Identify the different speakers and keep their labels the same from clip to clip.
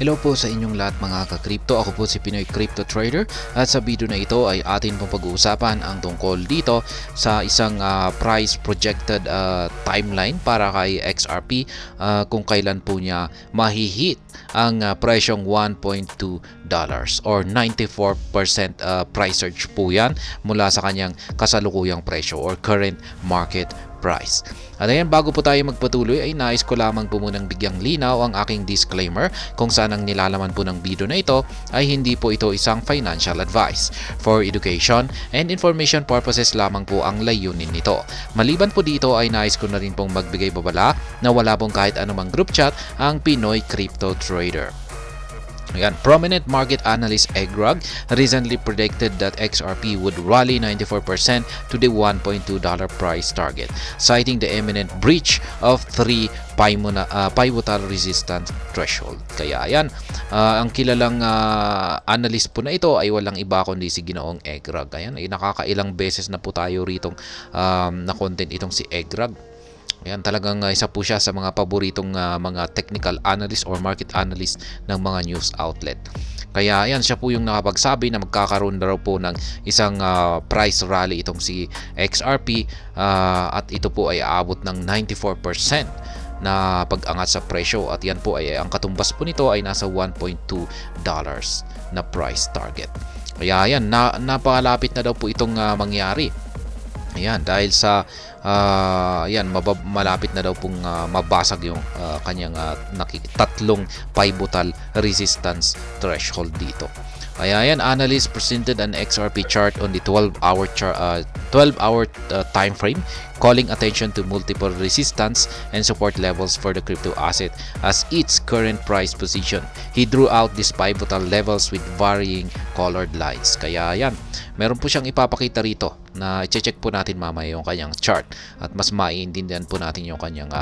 Speaker 1: Hello po sa inyong lahat mga ka-crypto. Ako po si Pinoy Crypto Trader at sa video na ito ay atin pong pag-uusapan ang tungkol dito sa isang price projected timeline para kay XRP kung kailan po niya mahihit ang presyong $1.2 or 94% price surge po yan mula sa kanyang kasalukuyang presyo or current market price. At ayan, bago po tayo magpatuloy ay nais ko lamang po munang bigyang linaw ang aking disclaimer kung saan ang nilalaman po ng video na ito ay hindi po ito isang financial advice. For education and information purposes lamang po ang layunin nito. Maliban po dito ay nais ko na rin pong magbigay babala na wala pong kahit anumang group chat ang Pinoy Crypto Trader. Ayan, prominent market analyst Egrag recently predicted that XRP would rally 94% to the $1.2 price target, citing the imminent breach of 3 pivotal resistance threshold. Kaya ayan, ang kilalang analyst po na ito ay walang iba kundi si Ginoong Egrag. Ayan, ay nakakailang beses na po tayo ritong na-content itong si Egrag. Ayan, talagang isa po siya sa mga paboritong mga technical analyst or market analyst ng mga news outlet. Kaya ayan, siya po yung nakapagsabi na magkakaroon na raw po ng isang price rally itong si XRP at ito po ay aabot ng 94% na pag-angat sa presyo at yan po ay ang katumbas po nito ay nasa $1.2 na price target. Kaya ayan, napakalapit na daw po itong mangyari. Ayan, dahil sa malapit na daw pong mabasag yung kanyang tatlong pivotal resistance threshold dito. Kaya yan, analysts presented an XRP chart on the 12-hour time frame, calling attention to multiple resistance and support levels for the crypto asset as its current price position. He drew out these pivotal levels with varying colored lines. Kaya yan, meron po siyang ipapakita rito na i-check po natin mamaya yung kanyang chart at mas maiintindihan po natin yung kanyang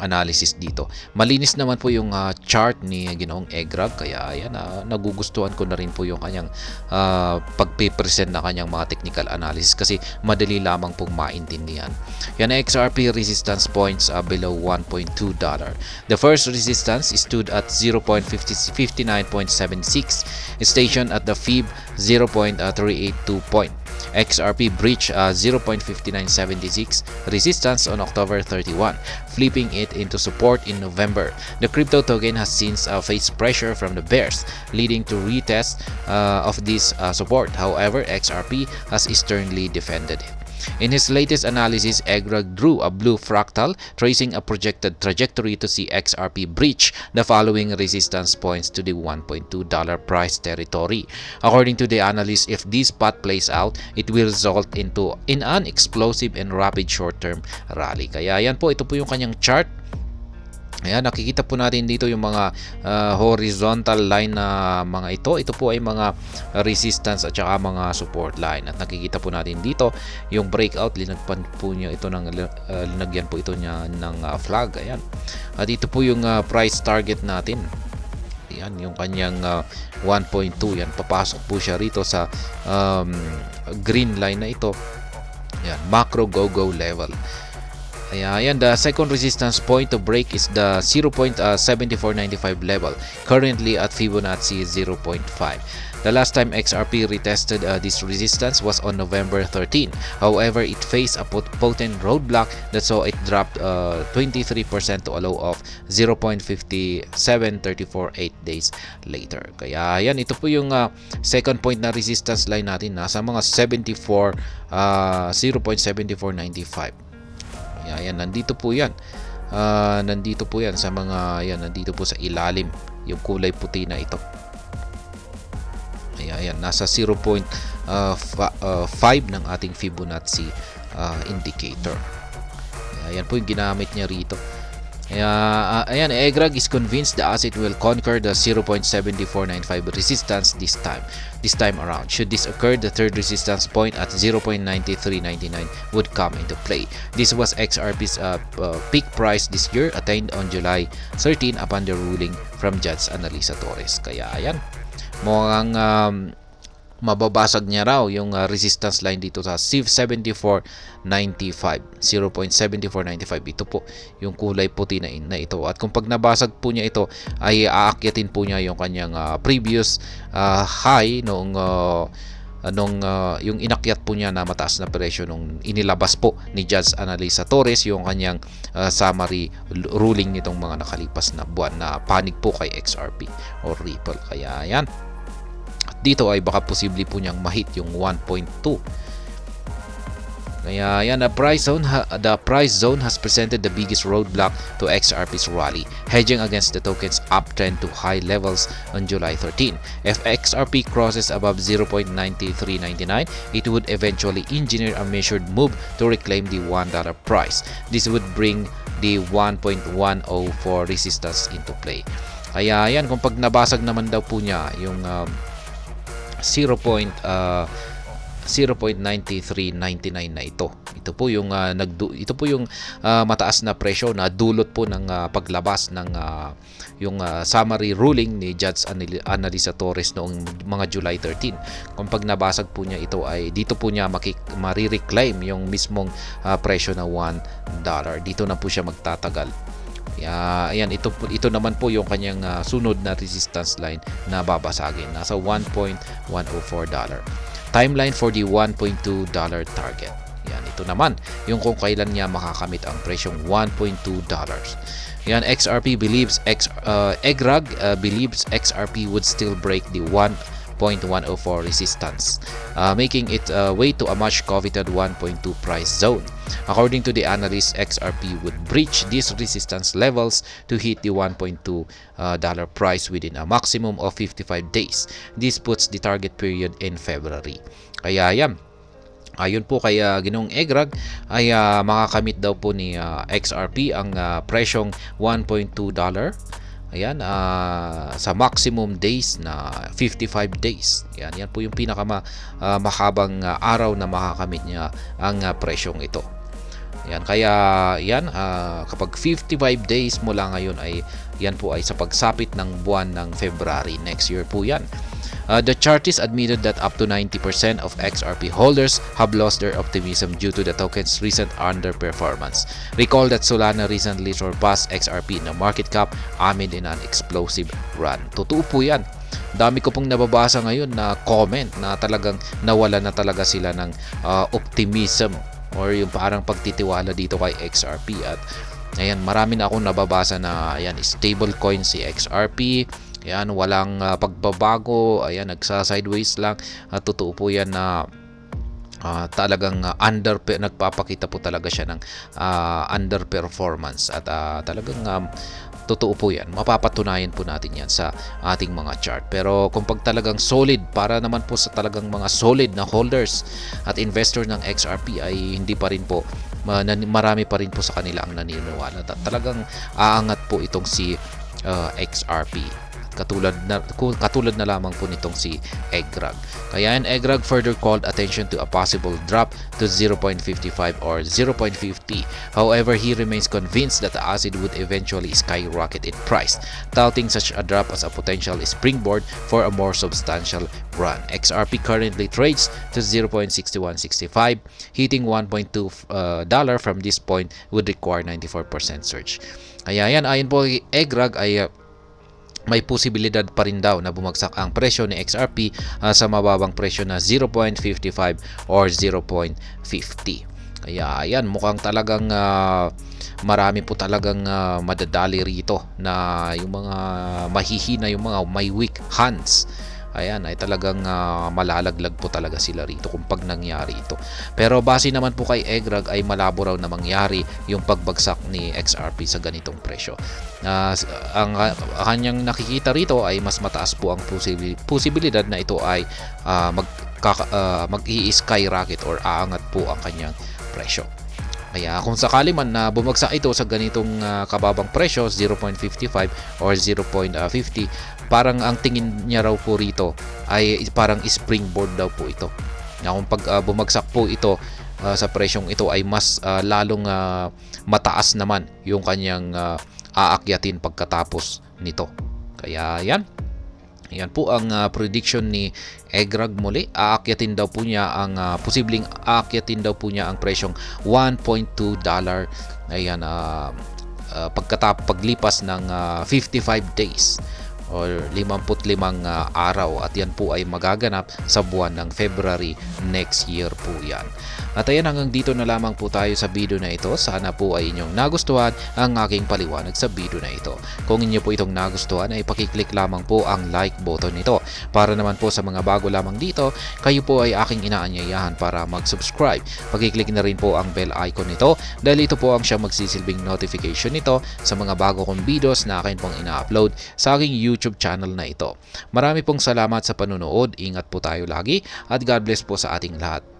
Speaker 1: analysis dito. Malinis naman po yung chart ni Ginoong Egrag, kaya ayan, nagugustuhan ko na rin po yung kanyang pagpipresent na kanyang mga technical analysis kasi madali lamang pong maintindihan. Yan, XRP resistance points below $1.2. The first resistance stood at 0.59.76, stationed at the Fib 0.382 point. XRP breached 0.5976 resistance on October 31, flipping it into support in November. The crypto token has since faced pressure from the bears, leading to retest of this support. However, XRP has sternly defended it. In his latest analysis, Egrag drew a blue fractal tracing a projected trajectory to see XRP breach the following resistance points to the $1.2 price territory. According to the analyst, if this path plays out, it will result in an explosive and rapid short-term rally. Kaya yan po, ito po yung kanyang chart. Ayan, nakikita po natin dito yung mga horizontal line na mga ito. Ito po ay mga resistance at saka mga support line. At nakikita po natin dito yung breakout. Linagyan po niya ito ng flag. Ayan. At ito po yung price target natin. Ayan, yung kanyang 1.2. Yan, papasok po siya rito sa green line na ito. Ayan, macro go-go level. Ayan, the second resistance point to break is the 0.7495 level, currently at Fibonacci 0.5. The last time XRP retested this resistance was on November 13. However, it faced a potent roadblock that saw it drop 23% to a low of 0.57348 days later. Kaya yan, ito po yung second point na resistance line natin, nasa mga 0.7495. Ayan, nandito po yan. Nandito po yan sa mga, yan, nandito po sa ilalim, yung kulay puti na ito. Ayan, nasa 0.5 ng ating Fibonacci indicator. Ayan po yung ginamit niya rito. Ayan, Egrag is convinced the asset will conquer the 0.7495 resistance this time around. Should this occur, the third resistance point at 0.9399 would come into play. This was XRP's peak price this year, attained on July 13 upon the ruling from Judge Analisa Torres. Kaya ayan, mukhang mababasag niya raw yung resistance line dito sa 74.95, 0.7495. Ito po yung kulay puti na ito, at kung pag nabasag po niya ito ay aakyatin po niya yung kanyang previous high noong yung inakyat po niya na mataas na presyo nung inilabas po ni Judge Analisa Torres yung kanyang summary ruling nitong mga nakalipas na buwan na panig po kay XRP or Ripple. Kaya yan, dito ay baka posible po niyang mahit yung 1.2. Kaya yan, the price zone has presented the biggest roadblock to XRP's rally, hedging against the token's uptrend to high levels on July 13. If XRP crosses above 0.9399, it would eventually engineer a measured move to reclaim the $1 price. This would bring the 1.104 resistance into play. Kaya yan, kung pag nabasag naman daw po niya yung 0.9399 na ito. Ito po yung mataas na presyo na dulot po ng paglabas ng yung summary ruling ni Judge Analisa Torres noong mga July 13. Kung pag nabasag po niya ito ay dito po niya marireclaim yung mismong presyo na $1. Dito na po siya magtatagal. Ayan, ito naman po yung kanyang sunod na resistance line na babasagin. Nasa $1.104. Timeline for the $1.2 target. Yan, ito naman yung kung kailan niya makakamit ang presyong $1.2. Yan, XRP believes EGRAG believes XRP would still break the 1.104 resistance, making it way to a much coveted 1.2 price zone. According to the analyst, XRP would breach these resistance levels to hit the $1.2 price within a maximum of 55 days. This puts the target period in February. Kaya yan, ayon po kay Ginoong EGRAG ay makakamit daw po ni XRP ang presyong $1.2. Ayan, sa maximum days na 55 days. Yan po yung mahabang araw na makakamit niya ang presyong ito. Yan, kaya yan, kapag 55 days mula ngayon ay yan po ay sa pagsapit ng buwan ng February next year po yan. The chartist admitted that up to 90% of XRP holders have lost their optimism due to the token's recent underperformance. Recall that Solana recently surpassed XRP in the market cap amid in an explosive run. Totoo po yan. Dami ko pong nababasa ngayon na comment na talagang nawala na talaga sila ng optimism or yung parang pagtitiwala dito kay XRP. At ayan, marami na akong nababasa na ayan, stable coin si XRP. Ayan, walang pagbabago. Ayan, nagsa-sideways lang. Totoo po yan na talagang nagpapakita po talaga siya ng underperformance. At talagang totoo po yan. Mapapatunayan po natin yan sa ating mga chart. Pero kung pag talagang solid, para naman po sa talagang mga solid na holders at investor ng XRP ay hindi pa rin po, marami pa rin po sa kanila ang naniniwala. Talagang aangat po itong si XRP. Katulad na lamang po nitong si EGRAG. Kaya EGRAG further called attention to a possible drop to 0.55 or 0.50. However, he remains convinced that the asset would eventually skyrocket in price, touting such a drop as a potential springboard for a more substantial run. XRP currently trades to 0.6165. Hitting $1.2 from this point would require 94% surge. Kaya yan, ayon po kay EGRAG ay may posibilidad pa rin daw na bumagsak ang presyo ni XRP sa mababang presyo na 0.55 or 0.50. Kaya ayan, mukhang talagang marami po talagang madadali rito na yung mga mahihina, yung mga may weak hands. Ayan, ay talagang malalaglag po talaga sila rito kung pag nangyari ito. Pero base naman po kay EGRAG ay malabo raw na mangyari yung pagbagsak ni XRP sa ganitong presyo. Ang kanyang nakikita rito ay mas mataas po ang posibilidad na ito ay mag-i-skyrocket or aangat po ang kanyang presyo. Kaya kung sakali man na bumagsak ito sa ganitong kababang presyo, 0.55 or 0.50, parang ang tingin niya raw po rito ay parang springboard daw po ito. Na kung pag bumagsak po ito sa presyong ito ay mas lalong mataas naman yung kanyang aakyatin pagkatapos nito. Kaya yan, Yan po ang prediction ni Egrag muli. Aakyatin daw po niya ang posibleng aakyatin daw po niya ang presyong $1.2. Ayan, paglipas ng 55 days or 55 araw, at yan po ay magaganap sa buwan ng February next year po yan. At ayan, hanggang dito na lamang po tayo sa video na ito. Sana po ay inyong nagustuhan ang aking paliwanag sa video na ito. Kung inyo po itong nagustuhan ay pakiclick lamang po ang like button nito. Para naman po sa mga bago lamang dito, kayo po ay aking inaanyayahan para mag-subscribe. Pakiclick na rin po ang bell icon nito dahil ito po ang siyang magsisilbing notification nito sa mga bago kong videos na akin pong ina-upload sa aking YouTube channel na ito. Marami pong salamat sa panunood. Ingat po tayo lagi at God bless po sa ating lahat.